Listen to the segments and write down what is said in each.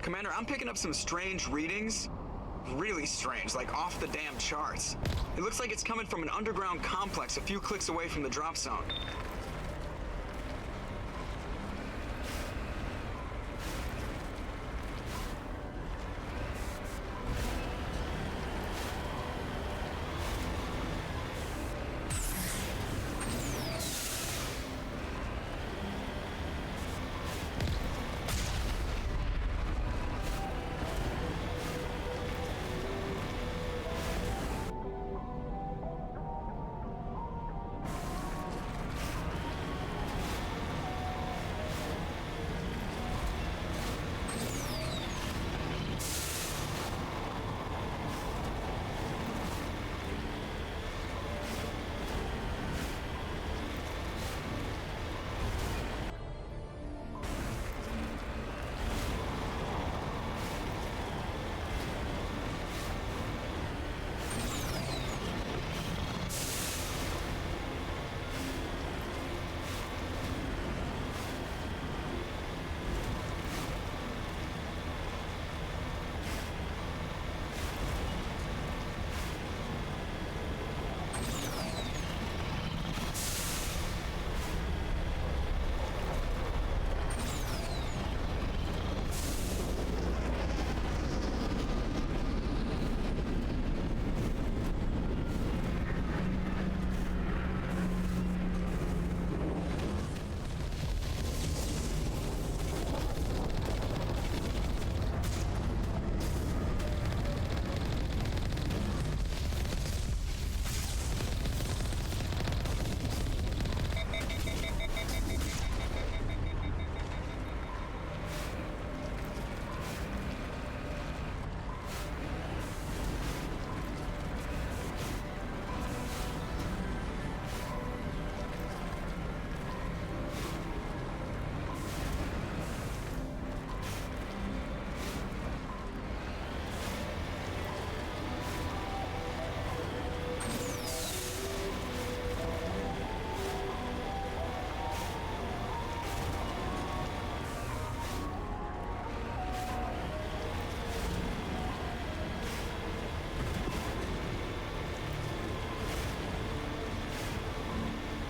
Commander, I'm picking up some strange readings. Really strange, like off the damn charts. It looks like it's coming from an underground complex a few clicks away from the drop zone.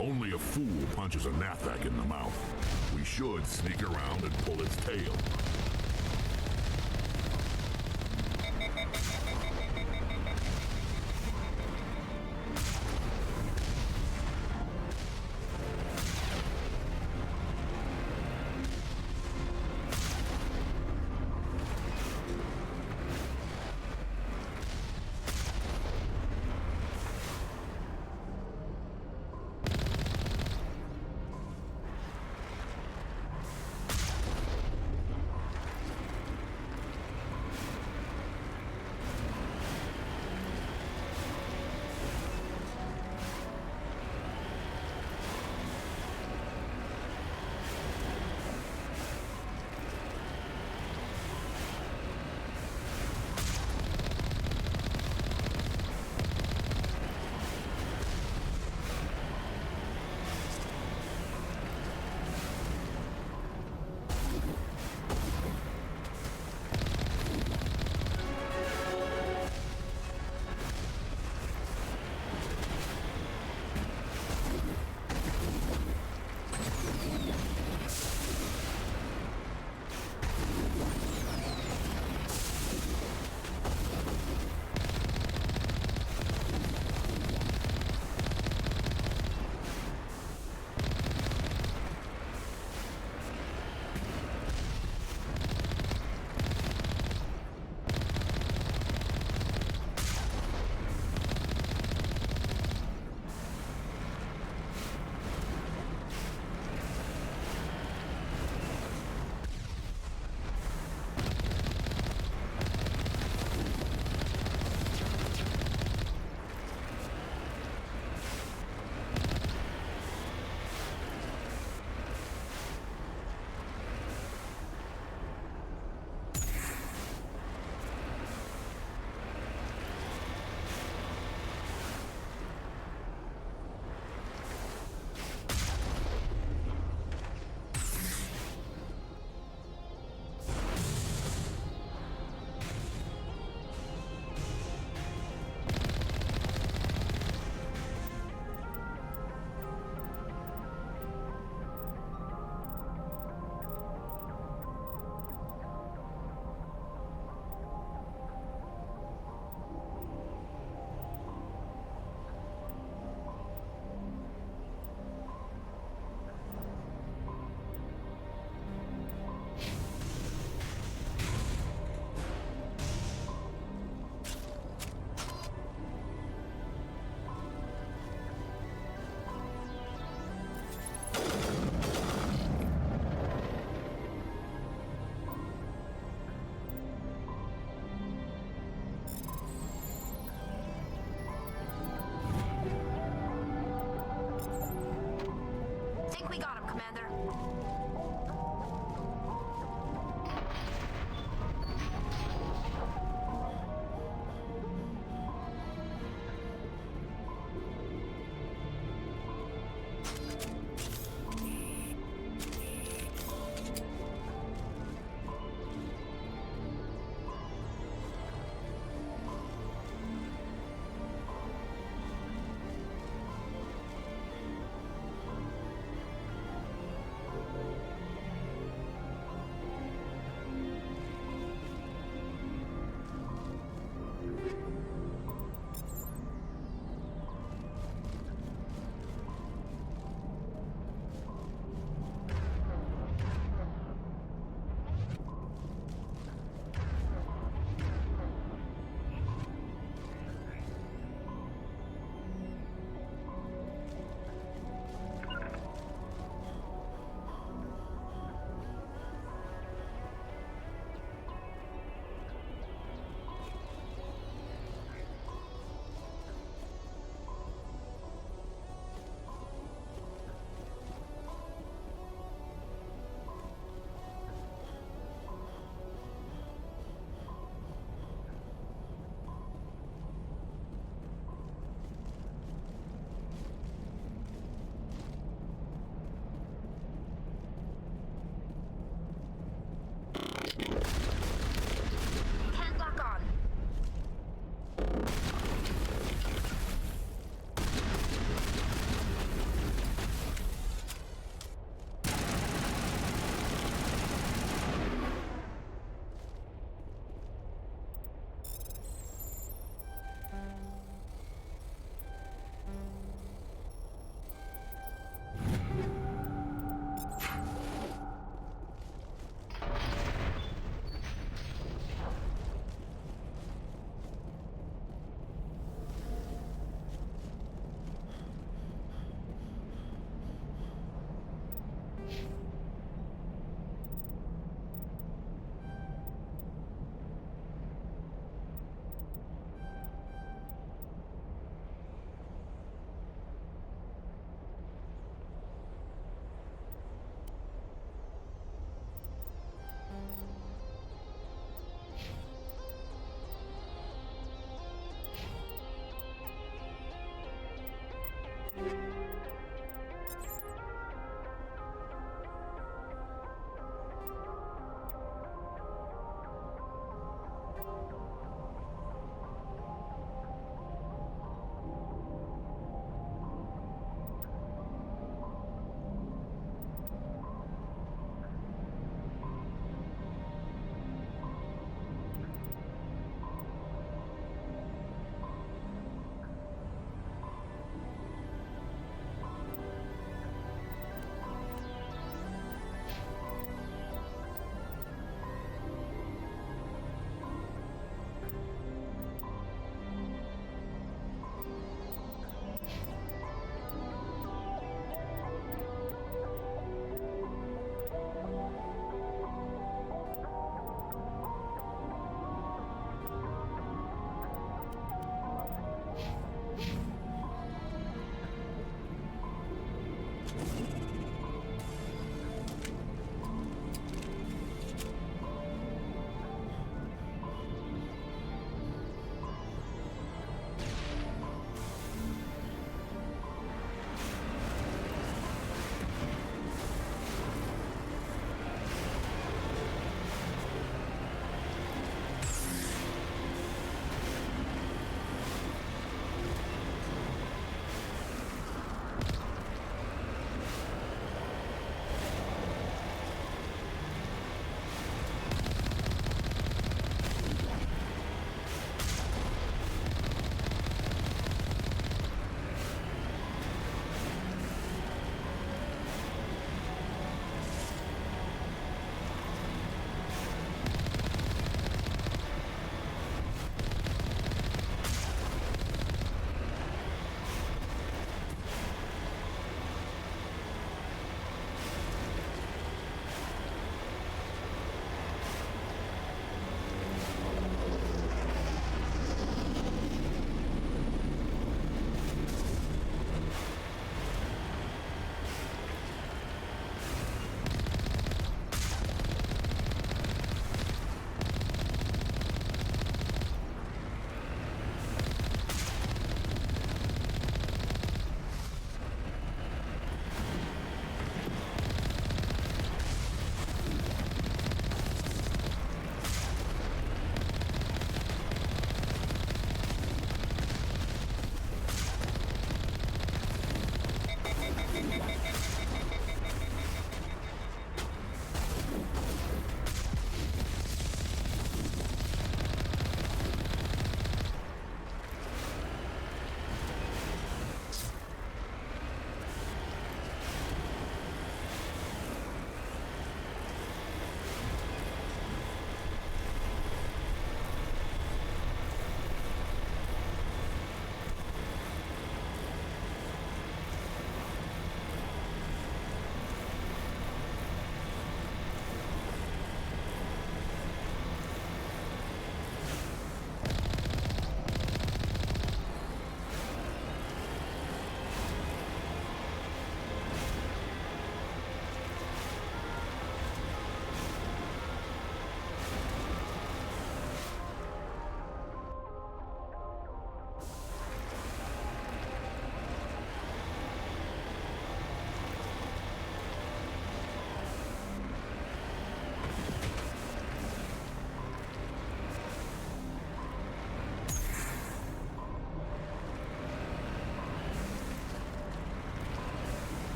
Only a fool punches a knapsack in the mouth. We should sneak around and pull its tail. We got him, Commander.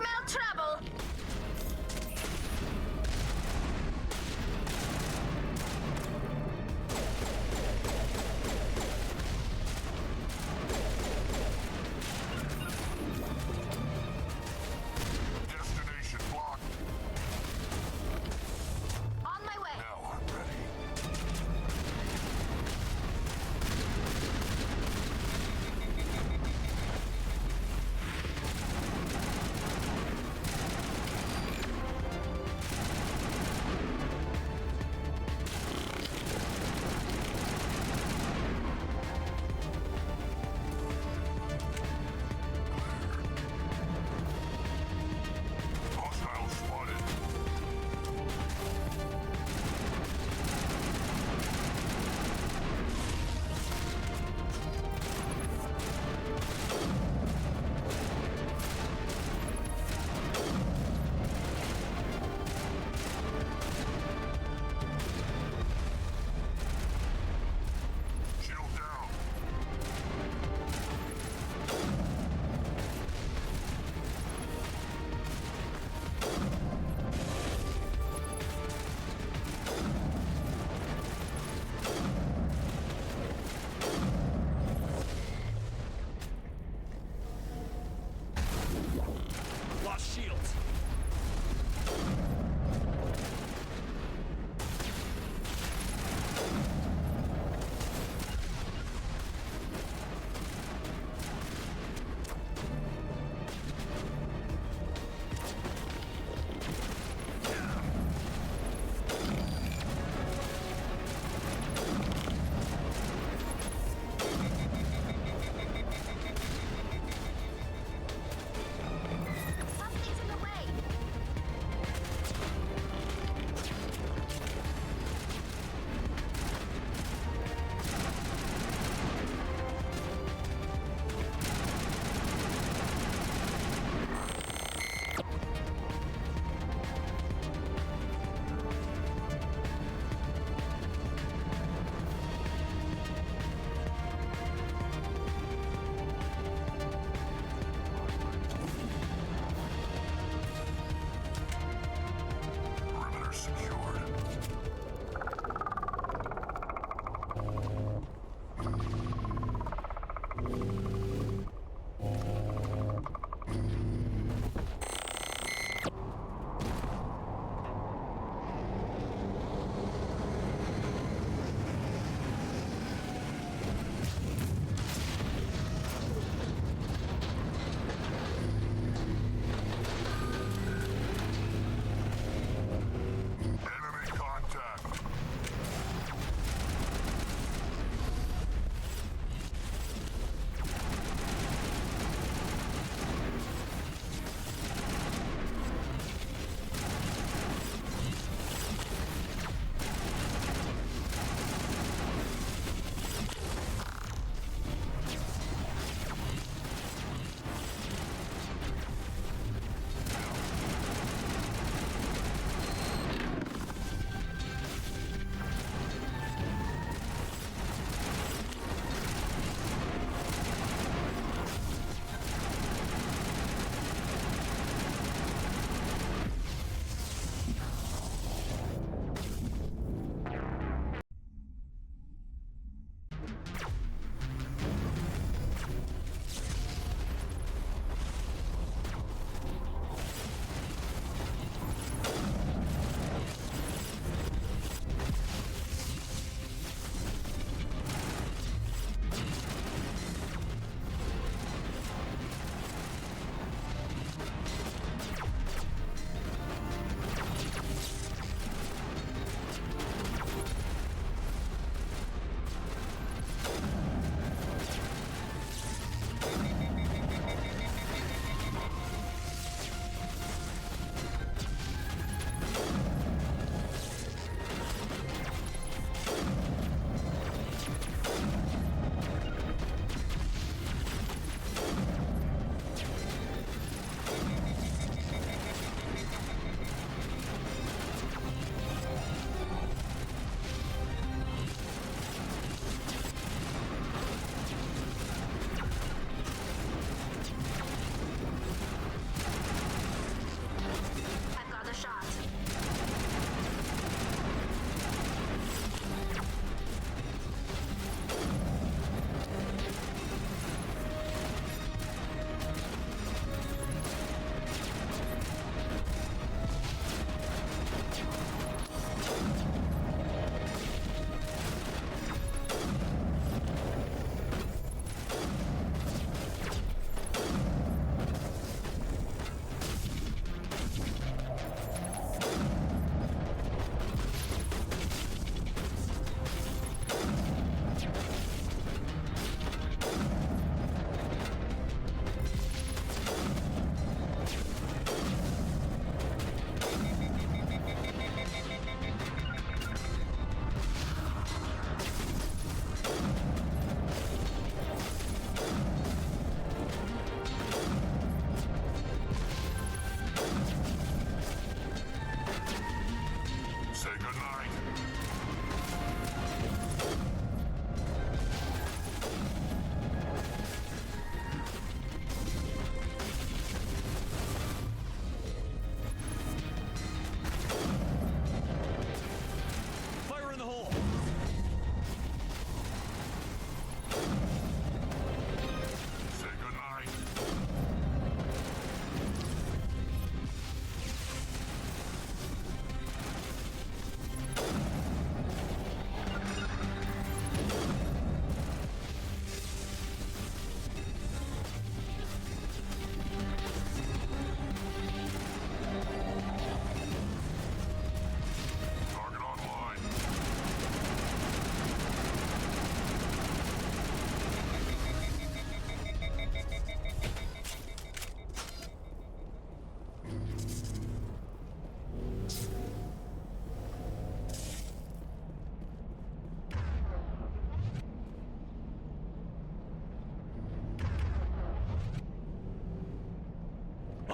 smell trouble. Destination blocked. On my way. Now, ready.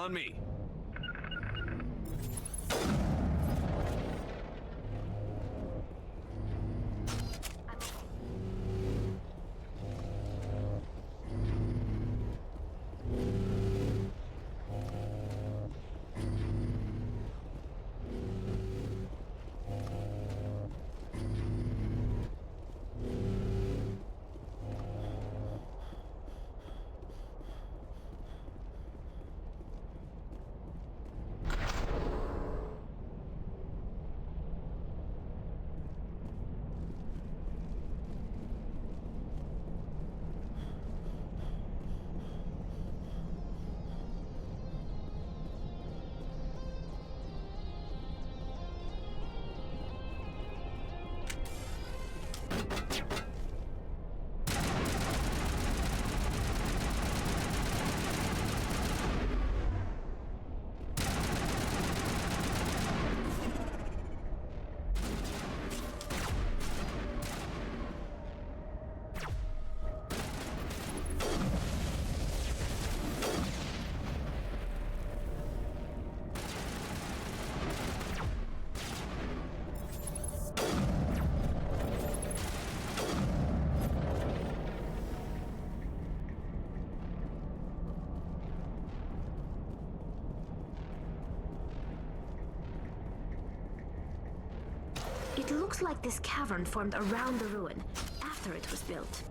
on me. It looks like this cavern formed around the ruin, after it was built.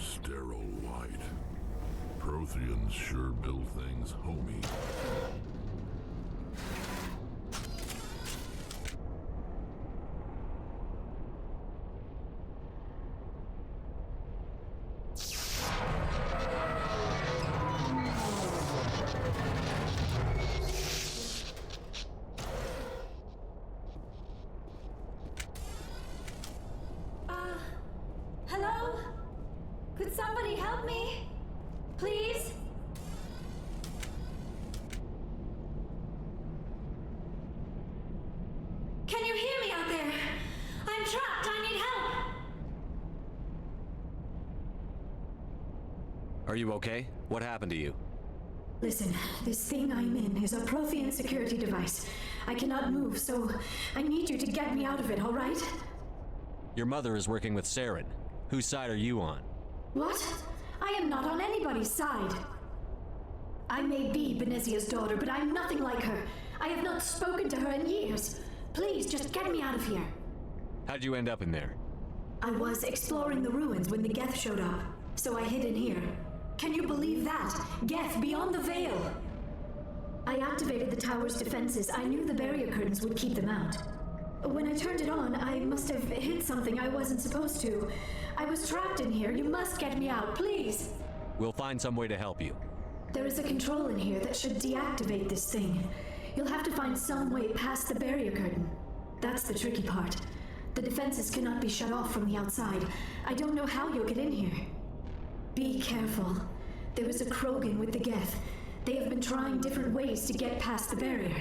Sterile light. Protheans sure build things homey. Hello? Could somebody help me? Please? Can you hear me out there? I'm trapped. I need help. Are you okay? What happened to you? Listen, this thing I'm in is a Prothean security device. I cannot move, so I need you to get me out of it, all right? Your mother is working with Saren. Whose side are you on? What? I am not on anybody's side. I may be Benezia's daughter, but I'm nothing like her. I have not spoken to her in years. Please, just get me out of here. How'd you end up in there? I was exploring the ruins when the Geth showed up, so I hid in here. Can you believe that? Geth beyond the veil! I activated the tower's defenses. I knew the barrier curtains would keep them out. When I turned it on, I must have hit something I wasn't supposed to. I was trapped in here. You must get me out, please! We'll find some way to help you. There is a control in here that should deactivate this thing. You'll have to find some way past the barrier curtain. That's the tricky part. The defenses cannot be shut off from the outside. I don't know how you'll get in here. Be careful. There was a Krogan with the Geth. They have been trying different ways to get past the barrier.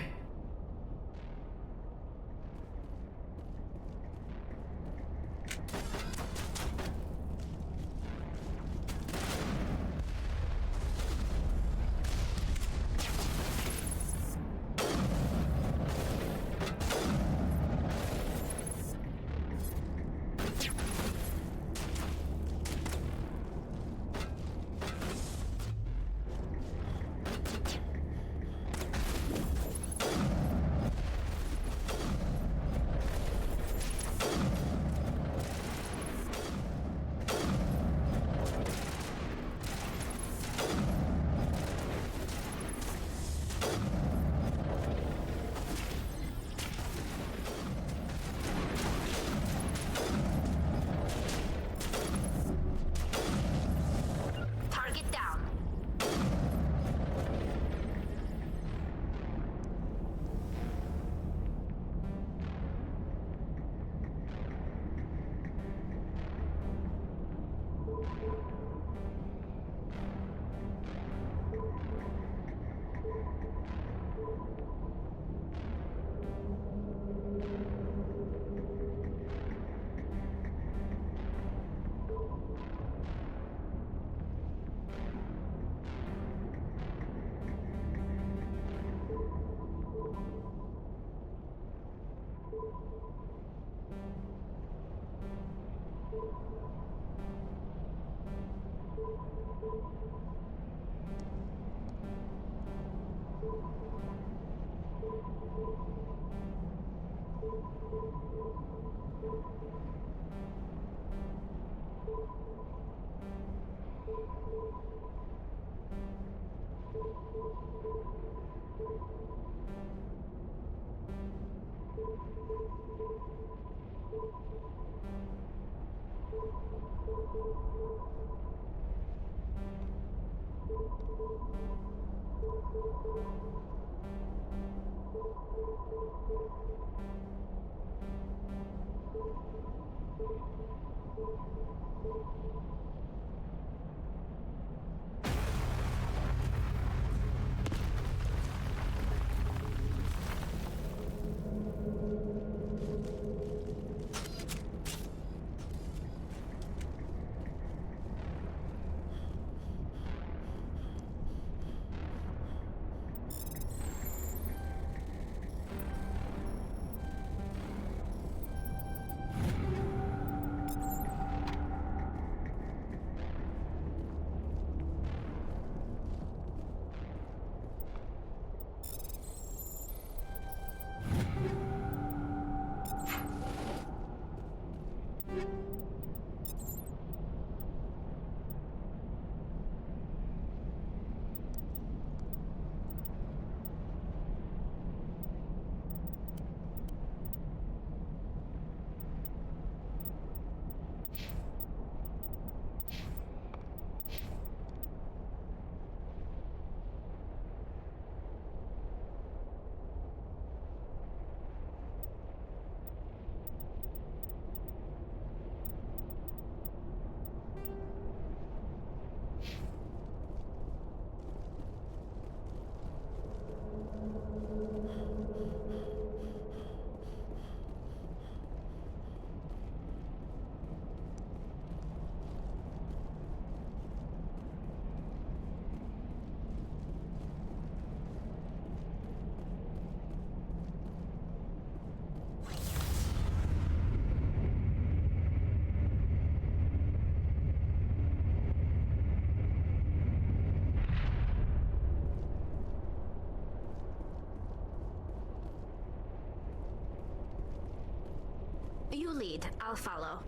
You lead, I'll follow.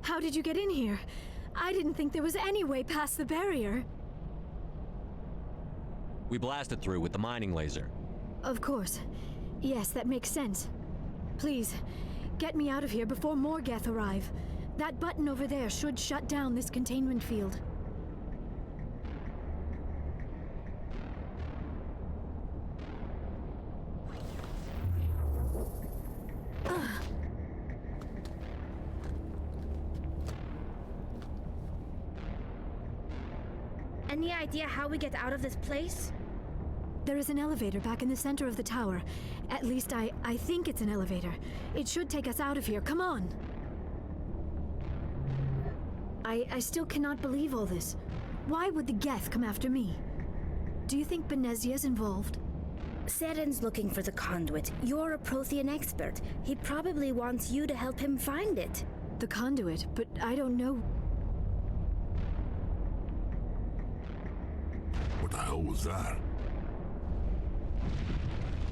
How did you get in here? I didn't think there was any way past the barrier. We blasted through with the mining laser. Of course. Yes, that makes sense. Please, get me out of here before more Geth arrive. That button over there should shut down this containment field. Any idea how we get out of this place? There is an elevator back in the center of the tower. At least I think it's an elevator. It should take us out of here. Come on! I still cannot believe all this. Why would the Geth come after me? Do you think Benezia's involved? Seren's looking for the conduit. You're a Prothean expert. He probably wants you to help him find it. The conduit, but I don't know. What the hell was that?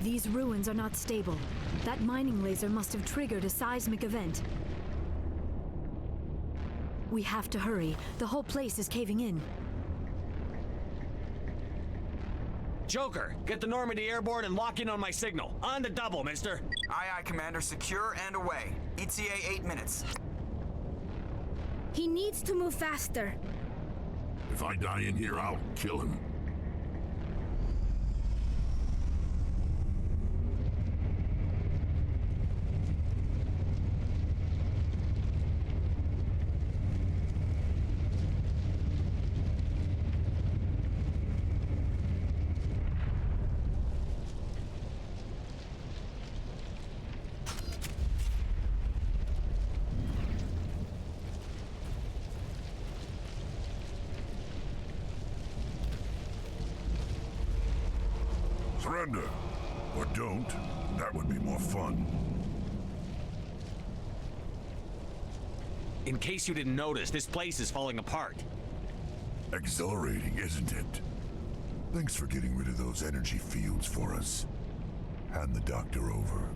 These ruins are not stable. That mining laser must have triggered a seismic event. We have to hurry. The whole place is caving in. Joker, get the Normandy airborne and lock in on my signal. On the double, mister. Aye, aye, Commander. Secure and away. ETA 8 minutes. He needs to move faster. If I die in here, I'll kill him. Surrender. Or don't. That would be more fun. In case you didn't notice, this place is falling apart. Exhilarating, isn't it? Thanks for getting rid of those energy fields for us. Hand the doctor over.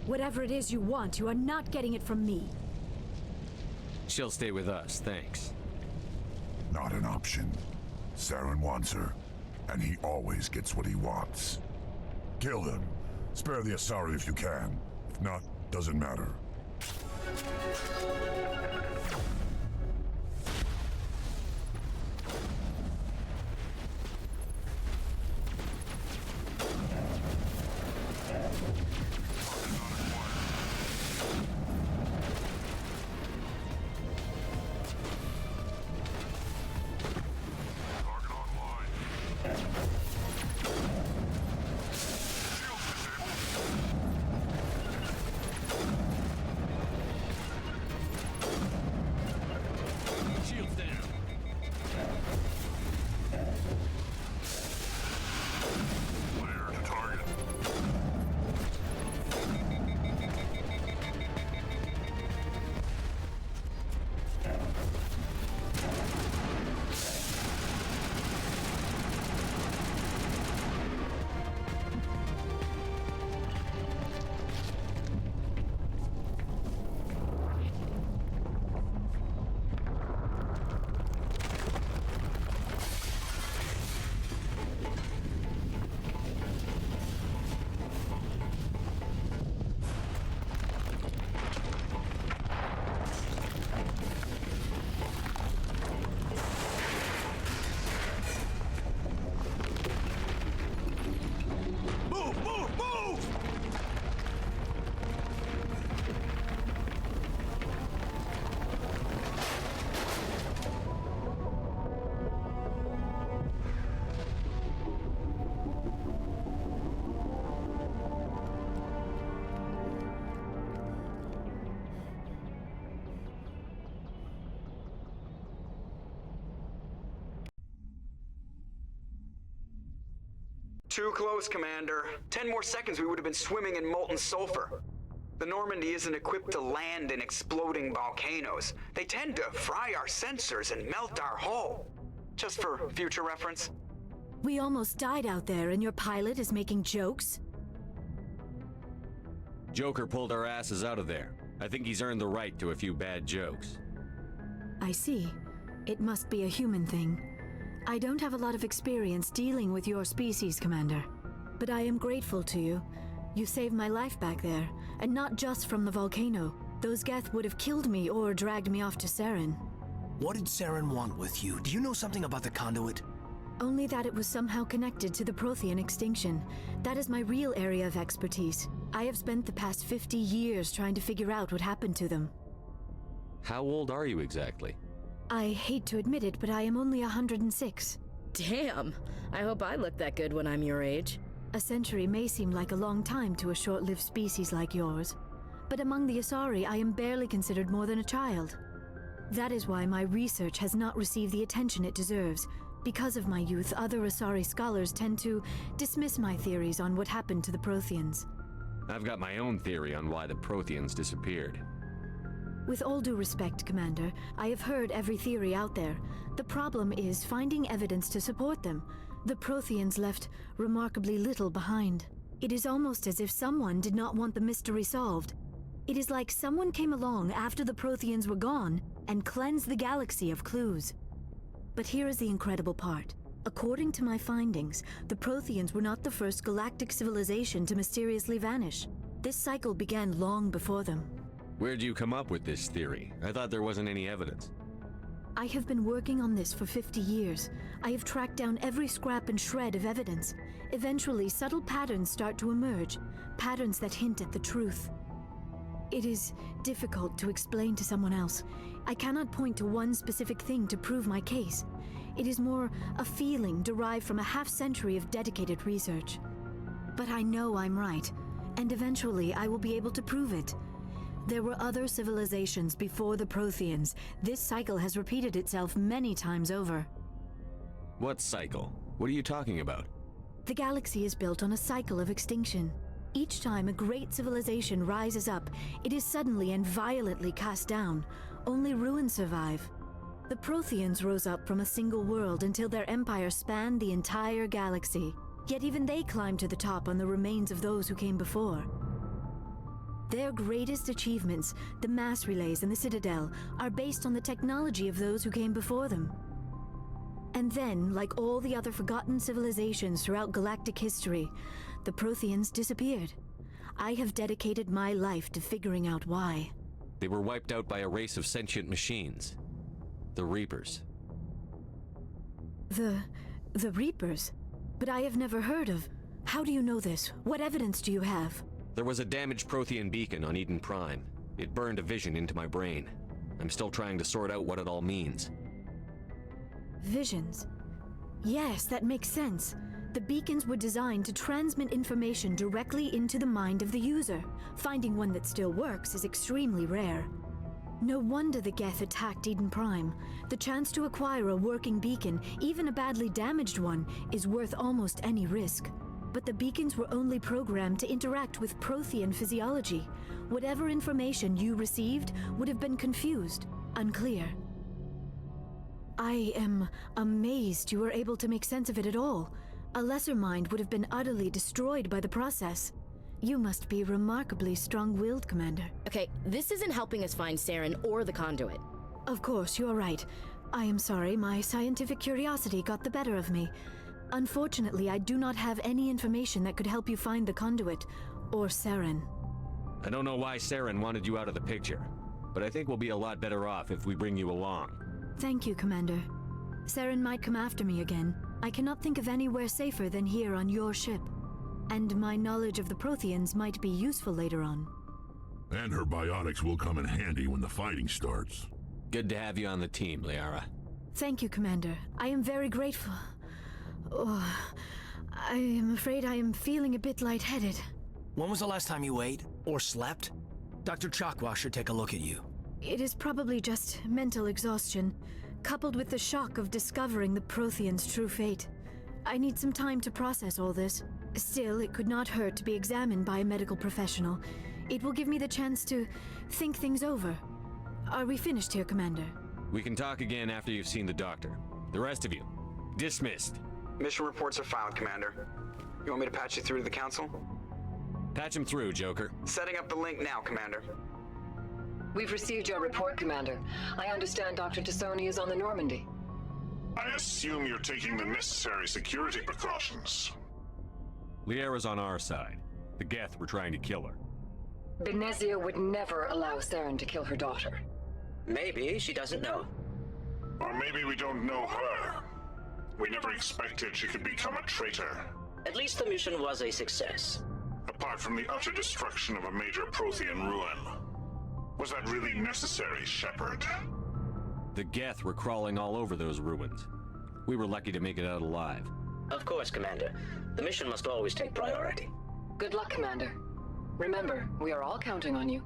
Whatever it is you want, you are not getting it from me. She'll stay with us, thanks. Not an option. Saren wants her, and he always gets what he wants. Kill him. Spare the Asari if you can. If not, doesn't matter. Too close, Commander. 10 more seconds we would have been swimming in molten sulfur. The Normandy isn't equipped to land in exploding volcanoes. They tend to fry our sensors and melt our hull. Just for future reference. We almost died out there and your pilot is making jokes? Joker pulled our asses out of there. I think he's earned the right to a few bad jokes. I see. It must be a human thing. I don't have a lot of experience dealing with your species, Commander. But I am grateful to you. You saved my life back there, and not just from the volcano. Those Geth would have killed me or dragged me off to Saren. What did Saren want with you? Do you know something about the conduit? Only that it was somehow connected to the Prothean extinction. That is my real area of expertise. I have spent the past 50 years trying to figure out what happened to them. How old are you exactly? I hate to admit it, but I am only 106. Damn! I hope I look that good when I'm your age. A century may seem like a long time to a short-lived species like yours, but among the Asari I am barely considered more than a child. That is why my research has not received the attention it deserves. Because of my youth, other Asari scholars tend to dismiss my theories on what happened to the Protheans. I've got my own theory on why the Protheans disappeared. With all due respect, Commander, I have heard every theory out there. The problem is finding evidence to support them. The Protheans left remarkably little behind. It is almost as if someone did not want the mystery solved. It is like someone came along after the Protheans were gone and cleansed the galaxy of clues. But here is the incredible part. According to my findings, the Protheans were not the first galactic civilization to mysteriously vanish. This cycle began long before them. Where'd you come up with this theory? I thought there wasn't any evidence. I have been working on this for 50 years. I have tracked down every scrap and shred of evidence. Eventually, subtle patterns start to emerge, patterns that hint at the truth. It is difficult to explain to someone else. I cannot point to one specific thing to prove my case. It is more a feeling derived from a half-century of dedicated research. But I know I'm right, and eventually I will be able to prove it. There were other civilizations before the Protheans. This cycle has repeated itself many times over. What cycle? What are you talking about? The galaxy is built on a cycle of extinction. Each time a great civilization rises up, it is suddenly and violently cast down. Only ruins survive. The Protheans rose up from a single world until their empire spanned the entire galaxy. Yet even they climbed to the top on the remains of those who came before. Their greatest achievements, the mass relays and the Citadel, are based on the technology of those who came before them. And then, like all the other forgotten civilizations throughout galactic history, the Protheans disappeared. I have dedicated my life to figuring out why. They were wiped out by a race of sentient machines. The Reapers. The Reapers? But I have never heard of... How do you know this? What evidence do you have? There was a damaged Prothean beacon on Eden Prime. It burned a vision into my brain. I'm still trying to sort out what it all means. Visions. Yes, that makes sense. The beacons were designed to transmit information directly into the mind of the user. Finding one that still works is extremely rare. No wonder the Geth attacked Eden Prime. The chance to acquire a working beacon, even a badly damaged one, is worth almost any risk. But the beacons were only programmed to interact with Prothean physiology. Whatever information you received would have been confused, unclear. I am amazed you were able to make sense of it at all. A lesser mind would have been utterly destroyed by the process. You must be remarkably strong-willed, Commander. Okay, this isn't helping us find Saren or the conduit. Of course, you are right. I am sorry, my scientific curiosity got the better of me. Unfortunately, I do not have any information that could help you find the conduit, or Saren. I don't know why Saren wanted you out of the picture, but I think we'll be a lot better off if we bring you along. Thank you, Commander. Saren might come after me again. I cannot think of anywhere safer than here on your ship. And my knowledge of the Protheans might be useful later on. And her biotics will come in handy when the fighting starts. Good to have you on the team, Liara. Thank you, Commander. I am very grateful. Oh, I am afraid I am feeling a bit lightheaded. When was the last time you ate? Or slept? Dr. Chakwa should take a look at you. It is probably just mental exhaustion, coupled with the shock of discovering the Protheans' true fate. I need some time to process all this. Still, it could not hurt to be examined by a medical professional. It will give me the chance to think things over. Are we finished here, Commander? We can talk again after you've seen the doctor. The rest of you, dismissed. Mission reports are filed, Commander. You want me to patch you through to the Council? Patch him through, Joker. Setting up the link now, Commander. We've received your report, Commander. I understand Dr. Tassoni is on the Normandy. I assume you're taking the necessary security precautions. Liara's on our side. The Geth were trying to kill her. Benezia would never allow Saren to kill her daughter. Maybe she doesn't know. Or maybe we don't know her. We never expected she could become a traitor. At least the mission was a success. Apart from the utter destruction of a major Prothean ruin. Was that really necessary, Shepard? The Geth were crawling all over those ruins. We were lucky to make it out alive. Of course, Commander. The mission must always take priority. Good luck, Commander. Remember, we are all counting on you.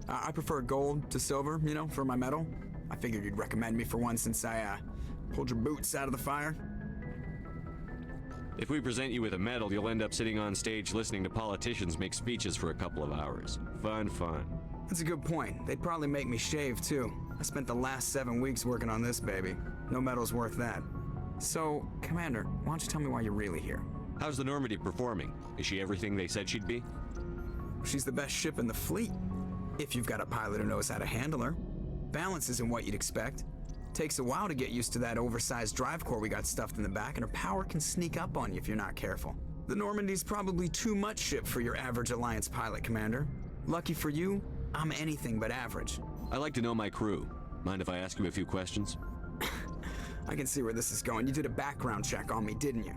I prefer gold to silver, you know, for my medal. I figured you'd recommend me for one since I, pulled your boots out of the fire. If we present you with a medal, you'll end up sitting on stage listening to politicians make speeches for a couple of hours. Fun, fun. That's a good point. They'd probably make me shave, too. I spent the last 7 weeks working on this baby. No medal's worth that. So, Commander, why don't you tell me why you're really here? How's the Normandy performing? Is she everything they said she'd be? She's the best ship in the fleet. If you've got a pilot who knows how to handle her. Balance isn't what you'd expect. Takes a while to get used to that oversized drive core we got stuffed in the back, and her power can sneak up on you if you're not careful. The Normandy's probably too much ship for your average Alliance pilot, Commander. Lucky for you, I'm anything but average. I like to know my crew. Mind if I ask you a few questions? I can see where this is going. You did a background check on me, didn't you?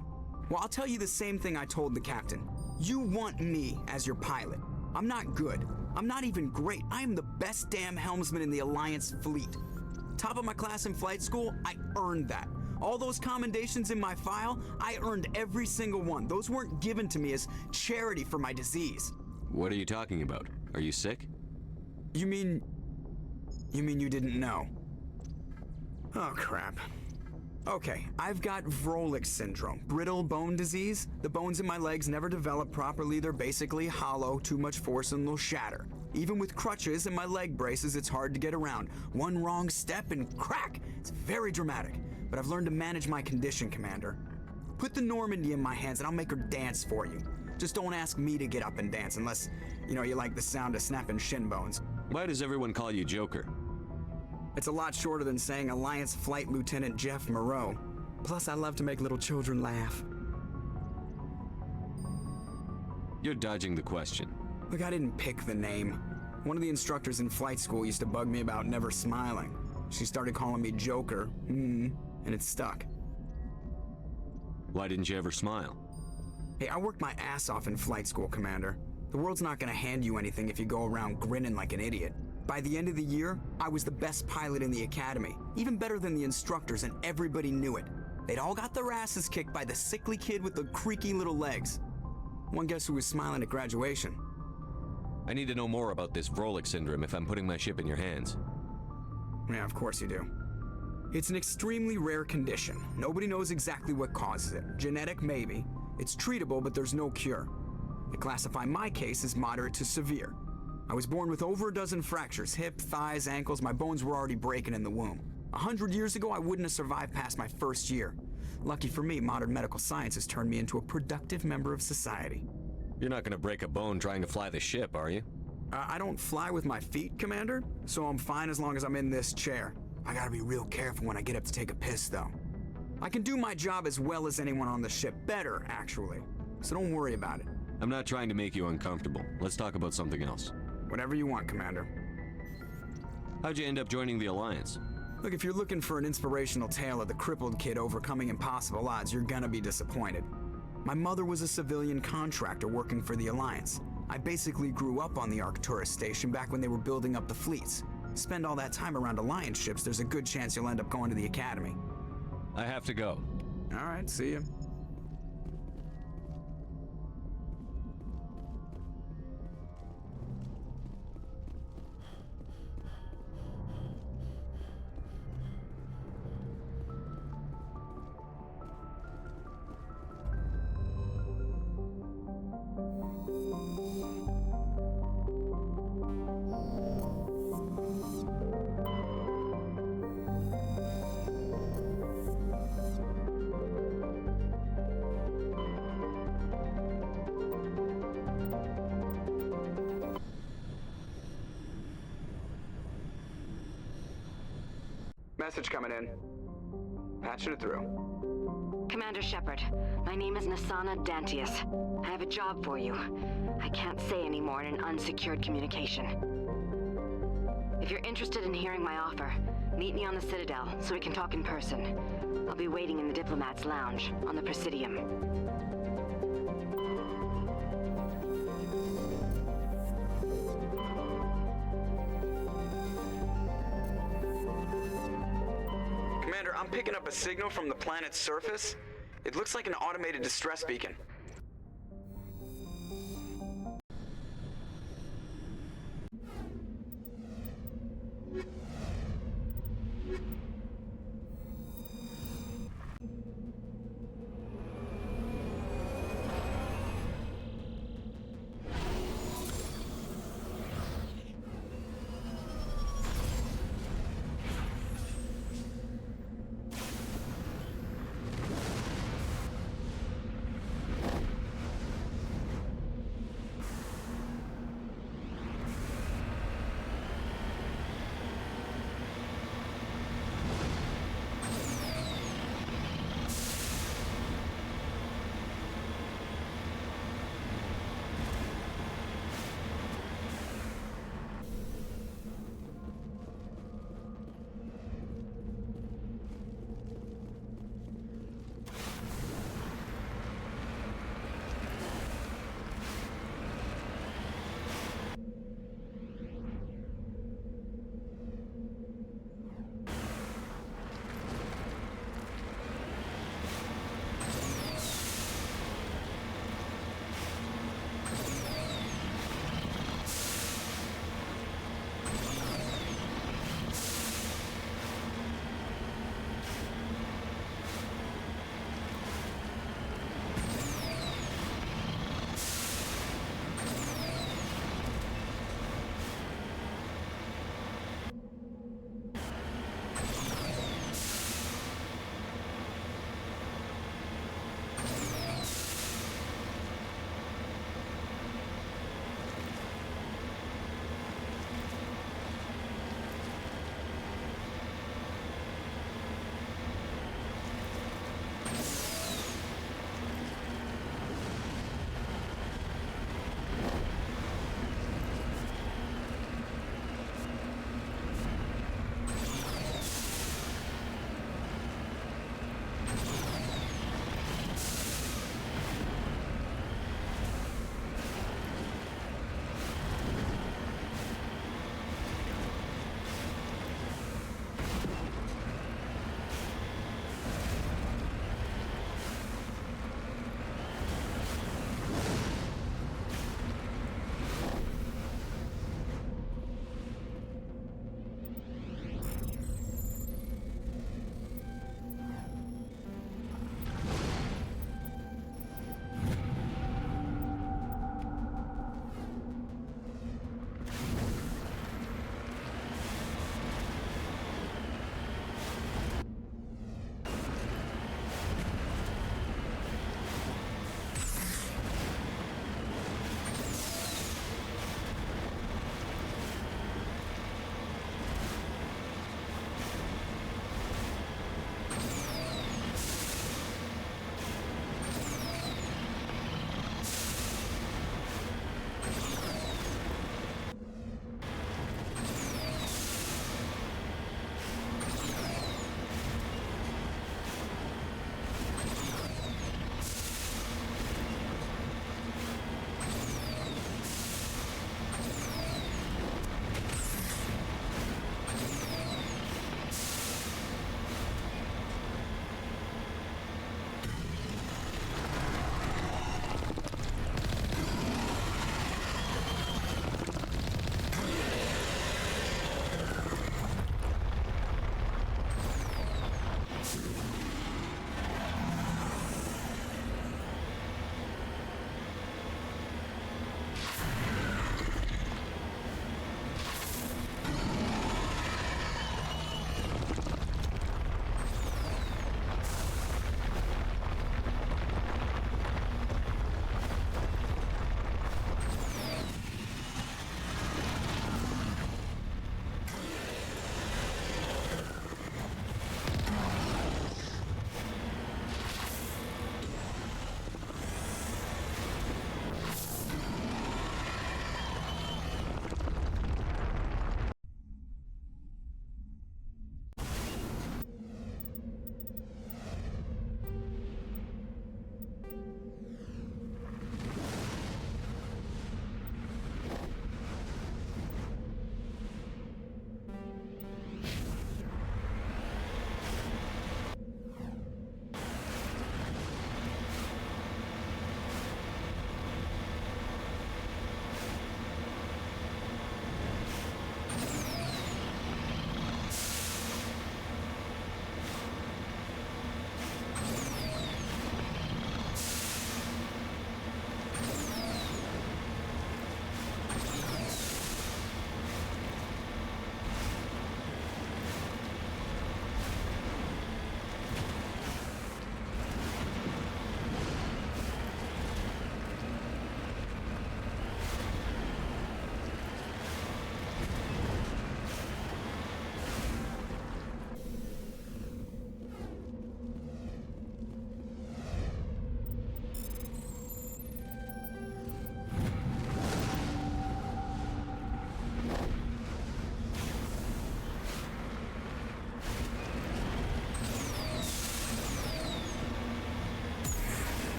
Well, I'll tell you the same thing I told the captain. You want me as your pilot. I'm not good. I'm not even great. I am the best damn helmsman in the Alliance fleet. Top of my class in flight school, I earned that. All those commendations in my file, I earned every single one. Those weren't given to me as charity for my disease. What are you talking about? Are you sick? You mean you didn't know? Oh, crap. Okay, I've got Vrolik syndrome, brittle bone disease. The bones in my legs never develop properly. They're basically hollow, too much force and they'll shatter. Even with crutches and my leg braces, it's hard to get around. One wrong step and crack! It's very dramatic, but I've learned to manage my condition, Commander. Put the Normandy in my hands and I'll make her dance for you. Just don't ask me to get up and dance unless, you like the sound of snapping shin bones. Why does everyone call you Joker? It's a lot shorter than saying Alliance Flight Lieutenant Jeff Moreau. Plus, I love to make little children laugh. You're dodging the question. Look, I didn't pick the name. One of the instructors in flight school used to bug me about never smiling. She started calling me Joker, and it stuck. Why didn't you ever smile? Hey, I worked my ass off in flight school, Commander. The world's not gonna hand you anything if you go around grinning like an idiot. By the end of the year, I was the best pilot in the academy, even better than the instructors, and everybody knew it. They'd all got their asses kicked by the sickly kid with the creaky little legs. One guess who was smiling at graduation? I need to know more about this Vrolik syndrome if I'm putting my ship in your hands. Yeah, of course you do. It's an extremely rare condition. Nobody knows exactly what causes it. Genetic, maybe. It's treatable, but there's no cure. They classify my case as moderate to severe. I was born with over a dozen fractures, hip, thighs, ankles. My bones were already breaking in the womb. 100 years ago, I wouldn't have survived past my first year. Lucky for me, modern medical science has turned me into a productive member of society. You're not gonna break a bone trying to fly the ship, are you? I don't fly with my feet, Commander, so I'm fine as long as I'm in this chair. I gotta be real careful when I get up to take a piss, though. I can do my job as well as anyone on the ship. Better, actually. So don't worry about it. I'm not trying to make you uncomfortable. Let's talk about something else. Whatever you want, Commander. How'd you end up joining the Alliance? Look, if you're looking for an inspirational tale of the crippled kid overcoming impossible odds, you're gonna be disappointed. My mother was a civilian contractor working for the Alliance. I basically grew up on the Arcturus station back when they were building up the fleets. Spend all that time around Alliance ships, there's a good chance you'll end up going to the Academy. I have to go. All right, see ya. Message coming in. Patching it through. Commander Shepard, my name is Nasana Dantius. I have a job for you. I can't say any more in an unsecured communication. If you're interested in hearing my offer, meet me on the Citadel so we can talk in person. I'll be waiting in the Diplomat's Lounge on the Presidium. Commander, I'm picking up a signal from the planet's surface. It looks like an automated distress beacon.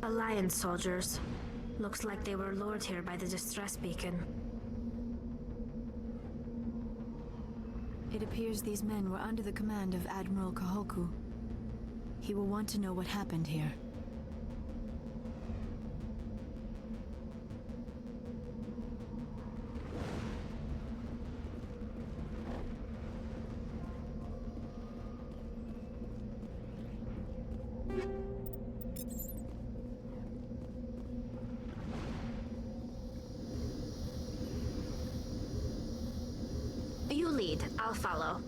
Alliance soldiers. Looks like they were lured here by the distress beacon. It appears these men were under the command of Admiral Kahoku. He will want to know what happened here. You lead, I'll follow.